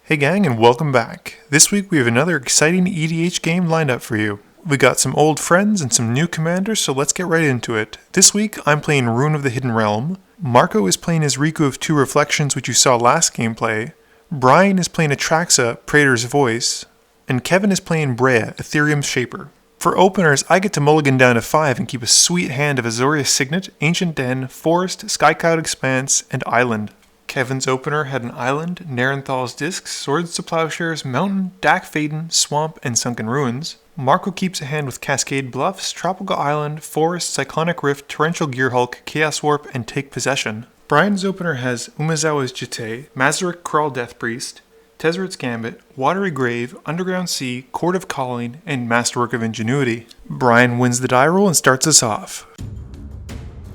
Hey gang, and welcome back. This week we have another exciting EDH game lined up for you. We got some old friends and some new commanders, so let's get right into it. This week I'm playing Roon of the Hidden Realm. Marco is playing his Riku of Two Reflections, which you saw last gameplay. Brian is playing Atraxa, Praetor's Voice. And Kevin is playing Breya, Ethereum's Shaper. For openers, I get to mulligan down to 5 and keep a sweet hand of Azorius Signet, Ancient Den, Forest, Skycloud Expanse, and Island. Kevin's opener had an Island, Narenthal's Discs, Swords to Plowshares, Mountain, Dak Faden, Swamp, and Sunken Ruins. Marco keeps a hand with Cascade Bluffs, Tropical Island, Forest, Cyclonic Rift, Torrential Gearhulk, Chaos Warp, and Take Possession. Brian's opener has Umezawa's Jitte, Mazarek Kral Death Priest, Tezzeret's Gambit, Watery Grave, Underground Sea, Court of Calling, and Masterwork of Ingenuity. Brian wins the die roll and starts us off.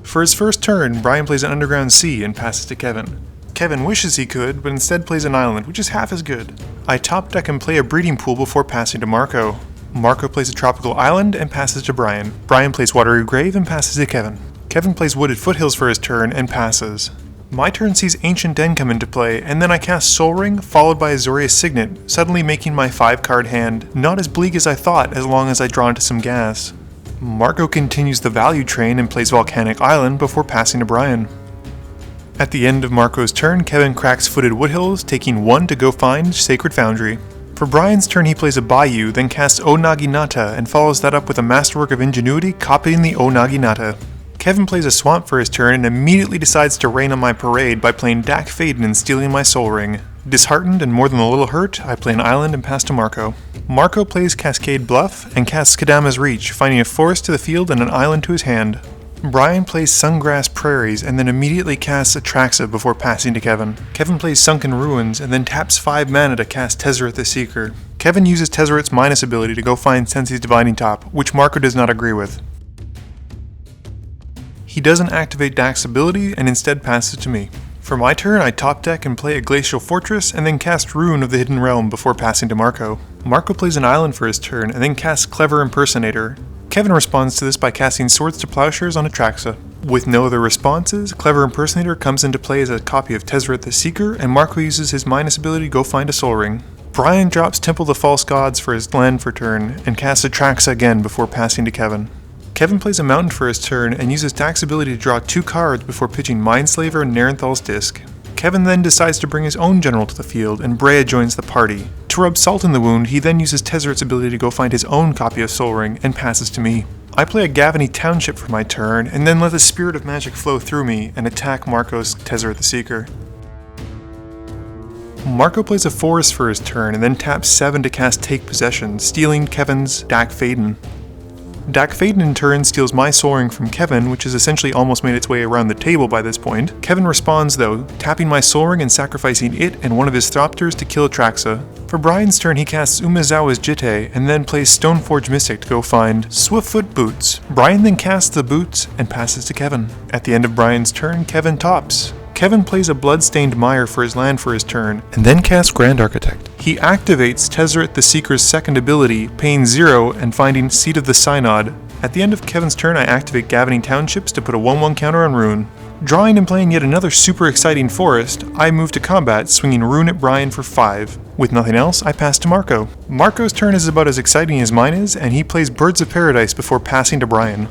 For his first turn, Brian plays an Underground Sea and passes to Kevin. Kevin wishes he could, but instead plays an island, which is half as good. I top deck and play a breeding pool before passing to Marco. Marco plays a tropical island and passes to Brian. Brian plays Watery Grave and passes to Kevin. Kevin plays Wooded Foothills for his turn and passes. My turn sees Ancient Den come into play, and then I cast Soul Ring, followed by Azorius Signet, suddenly making my 5-card hand not as bleak as I thought as long as I draw into some gas. Marco continues the value train and plays Volcanic Island before passing to Brian. At the end of Marco's turn, Kevin cracks Footed Woodhills, taking 1 to go find Sacred Foundry. For Brian's turn, he plays a Bayou, then casts O Naginata and follows that up with a Masterwork of Ingenuity, copying the O Naginata. Kevin plays a Swamp for his turn and immediately decides to rain on my parade by playing Dak Faden and stealing my Soul Ring. Disheartened and more than a little hurt, I play an Island and pass to Marco. Marco plays Cascade Bluff and casts Kadama's Reach, finding a Forest to the field and an Island to his hand. Brian plays Sungrass Prairies and then immediately casts Atraxa before passing to Kevin. Kevin plays Sunken Ruins and then taps 5 mana to cast Tezzeret the Seeker. Kevin uses Tezzeret's minus ability to go find Sensei's Divining Top, which Marco does not agree with. He doesn't activate Dak's ability and instead passes to me. For my turn, I top deck and play a Glacial Fortress and then cast Roon of the Hidden Realm before passing to Marco. Marco plays an Island for his turn and then casts Clever Impersonator. Kevin responds to this by casting Swords to Plowshares on Atraxa. With no other responses, Clever Impersonator comes into play as a copy of Tezzeret the Seeker, and Marco uses his minus ability to go find a Soul Ring. Brian drops Temple of the False Gods for his land for turn, and casts Atraxa again before passing to Kevin. Kevin plays a Mountain for his turn and uses Dak's ability to draw 2 cards before pitching Mindslaver and Narenthal's Disc. Kevin then decides to bring his own general to the field, and Breya joins the party. To rub salt in the wound, he then uses Tezzeret's ability to go find his own copy of Soul Ring and passes to me. I play a Gavany Township for my turn, and then let the Spirit of Magic flow through me and attack Marco's Tezzeret the Seeker. Marco plays a Forest for his turn and then taps 7 to cast Take Possession, stealing Kevin's Dak Faden. Dak Faden in turn steals my Soul Ring from Kevin, which has essentially almost made its way around the table by this point. Kevin responds though, tapping my Soul Ring and sacrificing it and one of his Thropters to kill Atraxa. For Brian's turn, he casts Umezawa's Jitte and then plays Stoneforge Mystic to go find Swiftfoot Boots. Brian then casts the Boots and passes to Kevin. At the end of Brian's turn, Kevin tops. Kevin plays a Bloodstained Mire for his land for his turn, and then casts Grand Architect. He activates Tezzeret the Seeker's second ability, paying 0 and finding Seat of the Synod. At the end of Kevin's turn, I activate Gavany Townships to put a 1/1 counter on Roon. Drawing and playing yet another super exciting Forest, I move to combat, swinging Roon at Brian for 5. With nothing else, I pass to Marco. Marco's turn is about as exciting as mine is, and he plays Birds of Paradise before passing to Brian.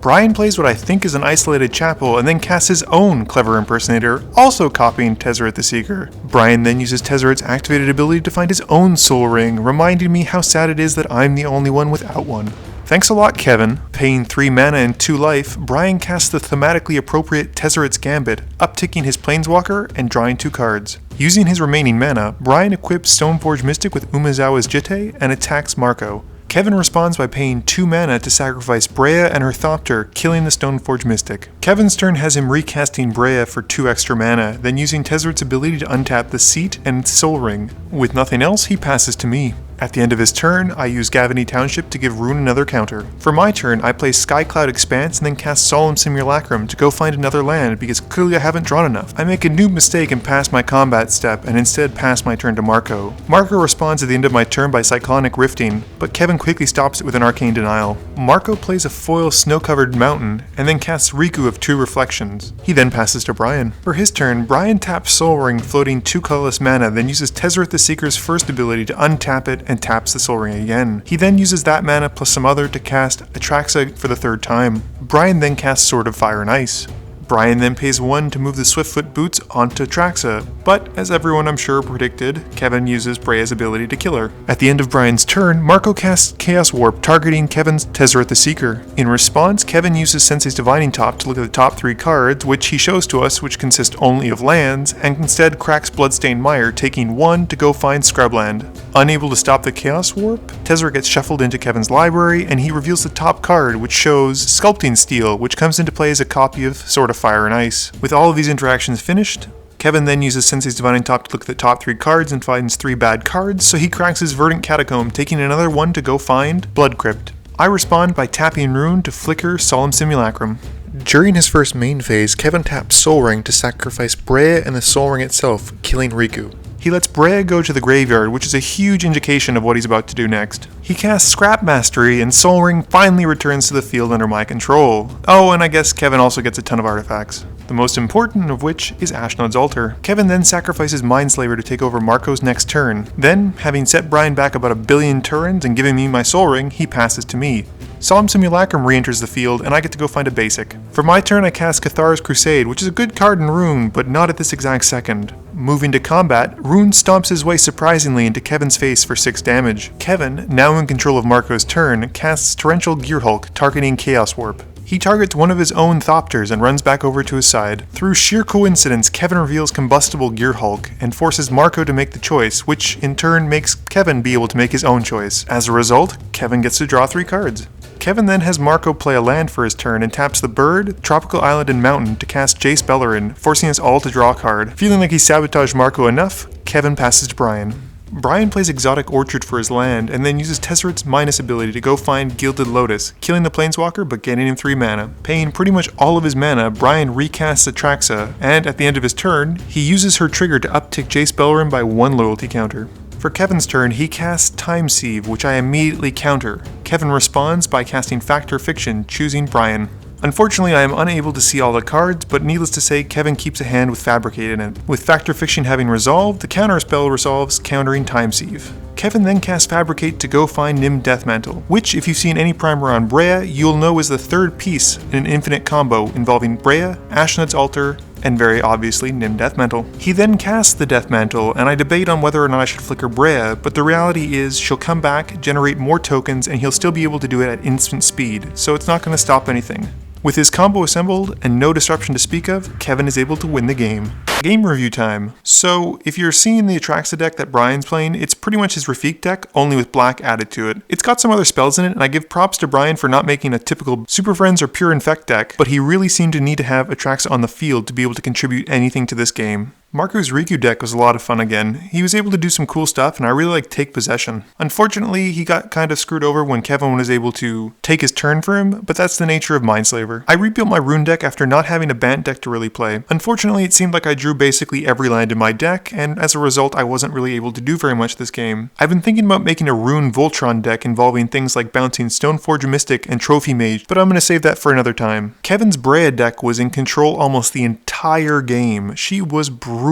Brian plays what I think is an isolated chapel and then casts his own Clever Impersonator, also copying Tezzeret the Seeker. Brian then uses Tezzeret's activated ability to find his own Soul Ring, reminding me how sad it is that I'm the only one without one. Thanks a lot, Kevin. Paying 3 mana and 2 life, Brian casts the thematically appropriate Tezzeret's Gambit, upticking his Planeswalker and drawing 2 cards. Using his remaining mana, Brian equips Stoneforge Mystic with Umezawa's Jitte and attacks Marco. Kevin responds by paying 2 mana to sacrifice Breya and her Thopter, killing the Stoneforge Mystic. Kevin's turn has him recasting Breya for 2 extra mana, then using Tezzeret's ability to untap the Seat and Soul Ring. With nothing else, he passes to me. At the end of his turn, I use Gavany Township to give Roon another counter. For my turn, I play Skycloud Expanse and then cast Solemn Simulacrum to go find another land because clearly I haven't drawn enough. I make a noob mistake and pass my combat step and instead pass my turn to Marco. Marco responds at the end of my turn by Cyclonic Rifting, but Kevin quickly stops it with an Arcane Denial. Marco plays a foil snow-covered mountain and then casts Riku of 2 Reflections. He then passes to Brian. For his turn, Brian taps Soul Ring, floating 2 colorless mana, then uses Tezzeret the Seeker's first ability to untap it and taps the Soul Ring again. He then uses that mana plus some other to cast Atraxa for the 3rd time. Brian then casts Sword of Fire and Ice. Brian then pays 1 to move the Swiftfoot Boots onto Atraxa, but as everyone I'm sure predicted, Kevin uses Breya's ability to kill her. At the end of Brian's turn, Marco casts Chaos Warp, targeting Kevin's Tezzeret the Seeker. In response, Kevin uses Sensei's Divining Top to look at the top 3 cards, which he shows to us, which consist only of lands, and instead cracks Bloodstained Mire, taking 1 to go find Scrubland. Unable to stop the Chaos Warp, Tezzeret gets shuffled into Kevin's library, and he reveals the top card, which shows Sculpting Steel, which comes into play as a copy of Sword of Fire and Ice. With all of these interactions finished, Kevin then uses Sensei's Divining Top to look at the top 3 cards and finds 3 bad cards, so he cracks his Verdant Catacomb, taking another 1 to go find Blood Crypt. I respond by tapping Roon to flicker Solemn Simulacrum. During his first main phase, Kevin taps Soul Ring to sacrifice Breya and the Soul Ring itself, killing Riku. He lets Breya go to the graveyard, which is a huge indication of what he's about to do next. He casts Scrap Mastery, and Soul Ring finally returns to the field under my control. Oh, and I guess Kevin also gets a ton of artifacts, the most important of which is Ashnod's Altar. Kevin then sacrifices Mindslaver to take over Marco's next turn. Then, having set Brian back about 1 billion turns and giving me my Soul Ring, he passes to me. Solemn Simulacrum re-enters the field, and I get to go find a basic. For my turn, I cast Cathar's Crusade, which is a good card in Roon, but not at this exact second. Moving to combat, Roon stomps his way surprisingly into Kevin's face for 6 damage. Kevin, now in control of Marco's turn, casts Torrential Gearhulk, targeting Chaos Warp. He targets one of his own Thopters and runs back over to his side. Through sheer coincidence, Kevin reveals Combustible Gearhulk and forces Marco to make the choice, which in turn makes Kevin be able to make his own choice. As a result, Kevin gets to draw 3 cards. Kevin then has Marco play a land for his turn and taps the Bird, Tropical Island, and Mountain to cast Jace Beleren, forcing us all to draw a card. Feeling like he sabotaged Marco enough, Kevin passes to Brian. Brian plays Exotic Orchard for his land, and then uses Tesseret's Minus ability to go find Gilded Lotus, killing the Planeswalker but getting him 3 mana. Paying pretty much all of his mana, Brian recasts Atraxa, and at the end of his turn, he uses her trigger to uptick Jace Beleren by 1 loyalty counter. For Kevin's turn, he casts Time Sieve, which I immediately counter. Kevin responds by casting Factor Fiction, choosing Brian. Unfortunately, I am unable to see all the cards, but needless to say, Kevin keeps a hand with Fabricate in it. With Factor Fiction having resolved, the counter spell resolves, countering Time Sieve. Kevin then casts Fabricate to go find Nim Deathmantle, which, if you've seen any primer on Breya, you'll know is the 3rd piece in an infinite combo involving Breya, Ashnod's Altar, and very obviously Nim Deathmantle. He then casts the Deathmantle, and I debate on whether or not I should flicker Breya, but the reality is she'll come back, generate more tokens, and he'll still be able to do it at instant speed, so it's not going to stop anything. With his combo assembled and no disruption to speak of, Kevin is able to win the game. Game review time. So, if you're seeing the Atraxa deck that Brian's playing, it's pretty much his Rafik deck, only with black added to it. It's got some other spells in it, and I give props to Brian for not making a typical Super Friends or Pure Infect deck, but he really seemed to need to have Atraxa on the field to be able to contribute anything to this game. Marco's Riku deck was a lot of fun again. He was able to do some cool stuff, and I really like Take Possession. Unfortunately, he got kind of screwed over when Kevin was able to take his turn for him, but that's the nature of Mindslaver. I rebuilt my Roon deck after not having a Bant deck to really play. Unfortunately, it seemed like I drew basically every land in my deck, and as a result, I wasn't really able to do very much this game. I've been thinking about making a Roon Voltron deck involving things like bouncing Stoneforge Mystic and Trophy Mage, but I'm going to save that for another time. Kevin's Breya deck was in control almost the entire game. She was brutal.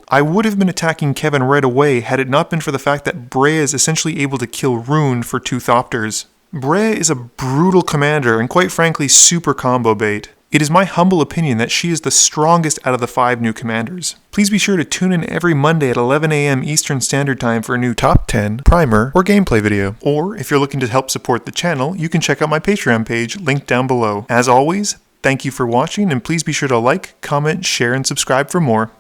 I would have been attacking Kevin right away had it not been for the fact that Breya is essentially able to kill Roon for 2 Thopters. Breya is a brutal commander and quite frankly super combo bait. It is my humble opinion that she is the strongest out of the 5 new commanders. Please be sure to tune in every Monday at 11 AM Eastern Standard Time for a new Top 10, Primer, or Gameplay video. Or, if you're looking to help support the channel, you can check out my Patreon page, linked down below. As always, thank you for watching, and please be sure to like, comment, share, and subscribe for more.